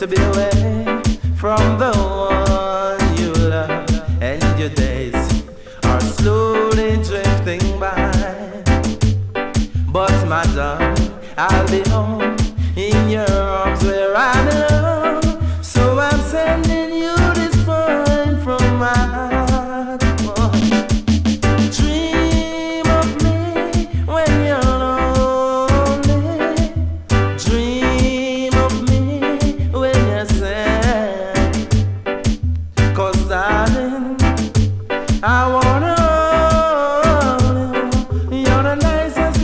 to be away from the one you love, and your days are slowly drifting by. But my darling, I'll be home in your arms where I belong. So I'm sending you this poem from my heart. Oh. Dream of me when you're lonely. Dream of me when you're sad. 'Cause darling, I wanna hold you. You're the nicest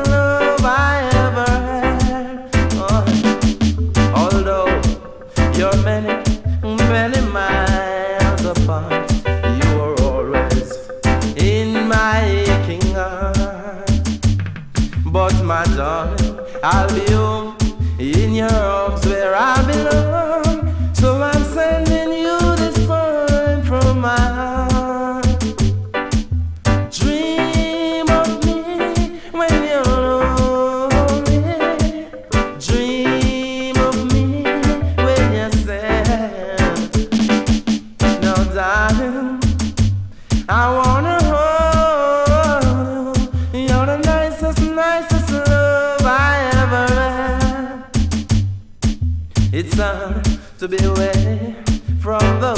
love I ever had. Oh. Although you're many miles apart, you are always in my aching heart. But my darling, I'll be home in your arms where I belong. So I'm sending you this poem from my heart. Dream of me when you're lonely. Dream of me when you're sad. Now darling, I wanna hold you. You're the nicest love I ever had. It's hard to be away from the